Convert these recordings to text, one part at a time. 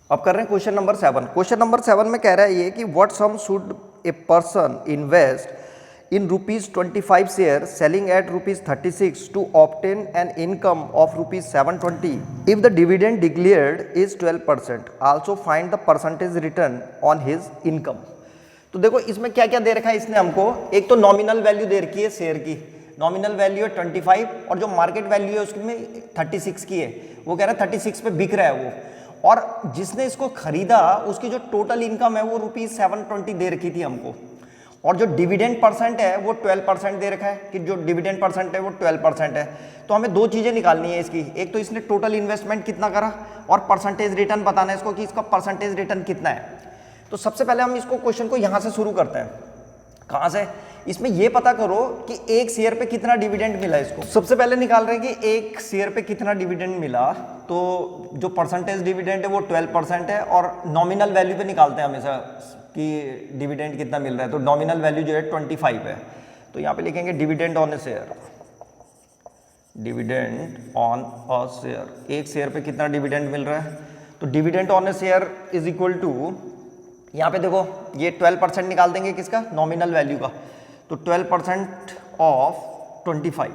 अब कर रहे हैं क्वेश्चन नंबर 7। क्वेश्चन नंबर 7 में कह रहा है ये कि what sum should a person invest in ₹25 share selling at ₹36 to obtain an income of ₹720 if the dividend declared is 12%। Also find the percentage return on his income. तो देखो इसमें क्या क्या दे रखा है इसने हमको। एक तो नॉमिनल वैल्यू दे रखी है शेयर की, नॉमिनल वैल्यू है 25 और जो मार्केट वैल्यू है उसमें 36 की है। वो कह रहा है 36 पे बिक रहा है वो, और जिसने इसको खरीदा उसकी जो टोटल इनकम है वो ₹720 दे रखी थी हमको, और जो डिविडेंड परसेंट है वो 12% दे रखा है कि जो डिविडेंड परसेंट है वो 12% है। तो हमें दो चीज़ें निकालनी है इसकी, एक तो इसने टोटल इन्वेस्टमेंट कितना करा और परसेंटेज रिटर्न बताना है इसको कि इसका परसेंटेज रिटर्न कितना है। तो सबसे पहले हम इसको क्वेश्चन को यहाँ से शुरू करते हैं। कहाँ से? इसमें ये पता करो कि एक शेयर पे कितना डिविडेंड मिला इसको। सबसे पहले निकाल रहे हैं कि एक शेयर पे कितना डिविडेंड मिला। तो जो परसेंटेज डिविडेंड है वो 12% है, और नॉमिनल वैल्यू पे निकालते हैं हमेशा कि डिविडेंड कितना मिल रहा है। तो नॉमिनल वैल्यू जो है 25 है, तो यहाँ पे लिखेंगे dividend on a share. Dividend on a share, एक शेयर पे कितना डिविडेंड मिल रहा है। तो dividend on a share is equal to, यहाँ पे देखो ये 12% निकाल देंगे किसका, नॉमिनल वैल्यू का। तो 12% ऑफ 25,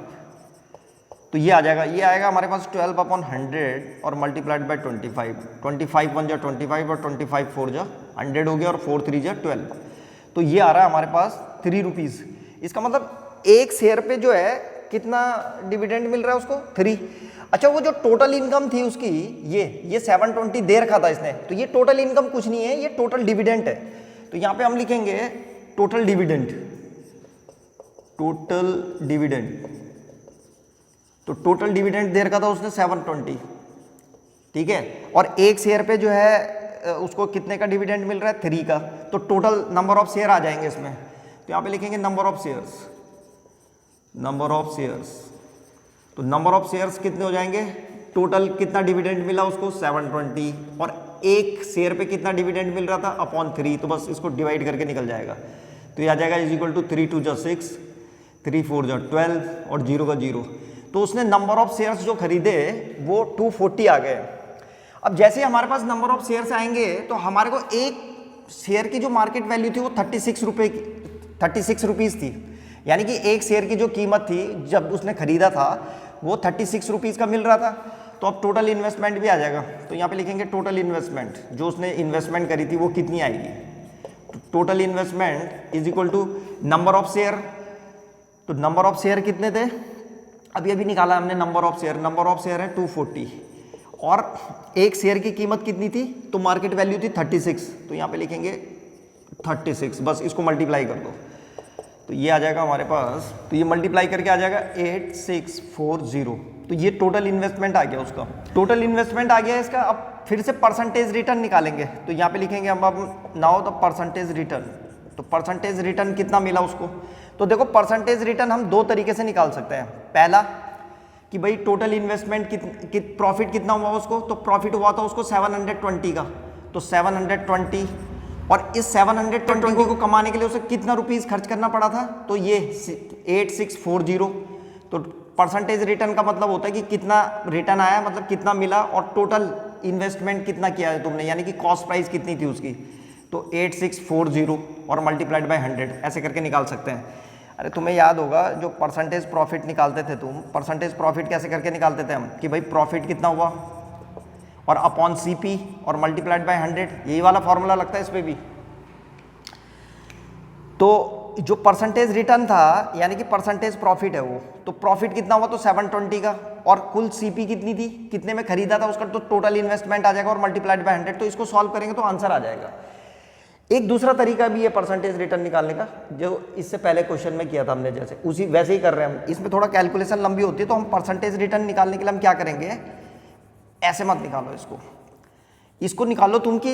तो ये आ जाएगा, ये आएगा हमारे पास 12/100 और मल्टीप्लाइड बाय 25। 25 1 जा 25 और 25 4 जा 100 हो गया, और 4 3 जा 12। तो ये आ रहा है हमारे पास ₹3। इसका मतलब एक शेयर पे जो है कितना डिविडेंड मिल रहा है उसको, 3। अच्छा, वो जो टोटल इनकम थी उसकी, ये 720 दे रखा था इसने, तो ये टोटल इनकम कुछ नहीं है, ये टोटल डिविडेंड है। तो यहाँ पे हम लिखेंगे टोटल डिविडेंड, टोटल डिविडेंड। तो टोटल डिविडेंड दे रखा था उसने 720, ठीक है। और एक शेयर पे जो है उसको कितने का डिविडेंड मिल रहा है, 3 का। तो टोटल नंबर ऑफ शेयर आ जाएंगे इसमें। तो यहाँ पे लिखेंगे number of shares, number of shares. तो नंबर ऑफ शेयर्स कितने हो जाएंगे, टोटल कितना डिविडेंड मिला उसको 720, और एक शेयर पे कितना डिविडेंड मिल रहा था अपॉन 3। तो बस इसको डिवाइड करके निकल जाएगा। तो ये आ जाएगा इज इक्वल टू 3 2 जा 6, 3 4 जा 12 और 0 का 0। तो उसने नंबर ऑफ शेयर्स जो खरीदे वो 240 आ गए। अब जैसे ही हमारे पास नंबर ऑफ शेयर्स आएंगे तो हमारे को एक शेयर की जो मार्केट वैल्यू थी वो 36 रुपये की, 36 रुपीज़ थी। यानी कि एक शेयर की जो कीमत थी जब उसने खरीदा था वो 36 रुपीज़ का मिल रहा था। तो अब टोटल इन्वेस्टमेंट भी आ जाएगा। तो यहाँ पे लिखेंगे टोटल इन्वेस्टमेंट, जो उसने इन्वेस्टमेंट करी थी वो कितनी आएगी। Total investment is equal to number of share. तो नंबर ऑफ शेयर कितने थे, अभी निकाला हमने number of share. Number of share है 240, और एक शेयर की कीमत कितनी थी, तो मार्केट वैल्यू थी 36। तो यहाँ पे लिखेंगे 36, बस इसको मल्टीप्लाई कर दो तो ये आ जाएगा हमारे पास। तो ये मल्टीप्लाई करके आ जाएगा 8640। तो ये टोटल इन्वेस्टमेंट आ गया उसका, टोटल इन्वेस्टमेंट आ गया इसका। अब फिर से परसेंटेज रिटर्न निकालेंगे। तो यहाँ पे लिखेंगे अब नाउ द परसेंटेज रिटर्न। तो परसेंटेज रिटर्न कितना मिला उसको। तो देखो परसेंटेज रिटर्न हम दो तरीके से निकाल सकते हैं। पहला कि भाई टोटल इन्वेस्टमेंट प्रॉफिट कितना हुआ उसको, तो प्रॉफिट हुआ था उसको 720 का। तो 720, और इस 720 को कमाने के लिए उसे कितना रुपीस खर्च करना पड़ा था, तो ये 8640। तो परसेंटेज रिटर्न का मतलब होता है कि कितना रिटर्न आया, मतलब कितना मिला, और टोटल इन्वेस्टमेंट कितना किया है तुमने, यानी कि कॉस्ट प्राइस कितनी थी उसकी। तो 8640 और मल्टीप्लाइड बाय 100 ऐसे करके निकाल सकते हैं। अरे तुम्हें याद होगा जो परसेंटेज प्रॉफिट निकालते थे तुम, परसेंटेज प्रॉफिट कैसे करके निकालते थे हम, कि भाई प्रॉफिट कितना हुआ और अपॉन सीपी और मल्टीप्लाइड बाय 100, यही वाला फॉर्मूला लगता है इस पे भी। तो जो परसेंटेज रिटर्न था यानी कि परसेंटेज प्रॉफिट है वो, तो प्रॉफिट कितना हुआ, तो 720 का, और कुल सीपी कितनी थी, कितने में खरीदा था उसका, तो टोटल इन्वेस्टमेंट आ जाएगा और मल्टीप्लाइड बाय 100। तो इसको सॉल्व करेंगे तो आंसर आ जाएगा। एक दूसरा तरीका भी है परसेंटेज रिटर्न निकालने का, जो इससे पहले क्वेश्चन में किया था हमने, जैसे उसी वैसे ही कर रहे हैं हम। इसमें थोड़ा कैलकुलेशन लंबी होती है, तो हम परसेंटेज रिटर्न निकालने के लिए हम क्या करेंगे, ऐसे मत निकालो इसको निकालो तुम कि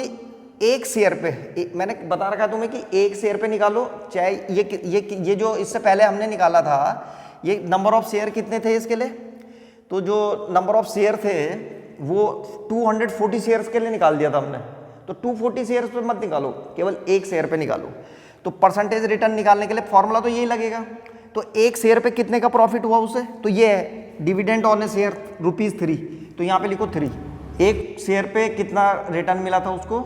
एक शेयर पे, मैंने बता रखा है तुम्हें कि एक शेयर पे निकालो। चाहे ये जो इससे पहले हमने निकाला था, ये नंबर ऑफ शेयर कितने थे इसके लिए, तो जो नंबर ऑफ शेयर थे वो 240 शेयर्स के लिए निकाल दिया था हमने। तो 240 शेयर्स पे मत निकालो, केवल एक शेयर पे निकालो। तो परसेंटेज रिटर्न निकालने के लिए फॉर्मूला तो यही लगेगा। तो एक शेयर पे कितने का प्रॉफिट हुआ उसे, तो ये है डिविडेंड ऑन ए शेयर ₹3। तो यहाँ पे लिखो 3, एक शेयर पे कितना रिटर्न मिला था उसको,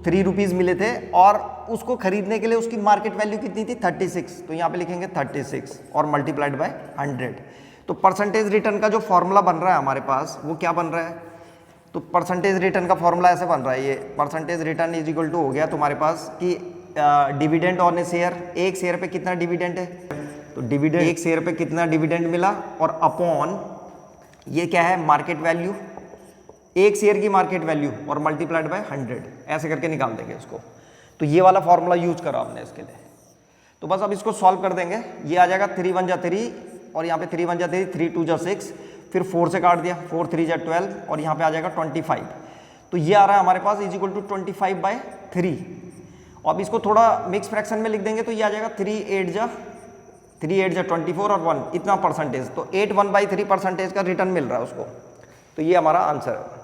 3 रुपीज़ मिले थे, और उसको खरीदने के लिए उसकी मार्केट वैल्यू कितनी थी, 36। तो यहाँ पे लिखेंगे 36 और मल्टीप्लाइड बाय 100। तो परसेंटेज रिटर्न का जो फॉर्मूला बन रहा है हमारे पास वो क्या बन रहा है, तो परसेंटेज रिटर्न का फॉर्मूला ऐसे बन रहा है, ये percentage return is equal to हो गया तुम्हारे पास कि डिविडेंड ऑन ए शेयर, एक शेयर पे कितना डिविडेंड है, तो डिविडेंड एक शेयर पे कितना डिविडेंड मिला, और अपॉन ये क्या है, मार्केट वैल्यू, एक शेयर की मार्केट वैल्यू, और मल्टीप्लाइड बाय 100, ऐसे करके निकाल देंगे इसको। तो ये वाला फॉर्मूला यूज करा हमने इसके लिए। तो बस अब इसको सॉल्व कर देंगे, ये आ जाएगा 3 1 जा 3, और यहाँ पे 3 1 जा 3, 3 2 जा 6, फिर 4 से काट दिया, 4 3 जा 12, और यहाँ पे आ जाएगा 25। तो ये आ रहा है हमारे पास इज इक्वल टू 25/3। अब इसको थोड़ा मिक्स फ्रैक्शन में लिख देंगे तो ये आ जाएगा 3 8 जा 24 और 1 इतना परसेंटेज, तो 8 1/3 परसेंटेज का रिटर्न मिल रहा है उसको। तो ये हमारा आंसर है।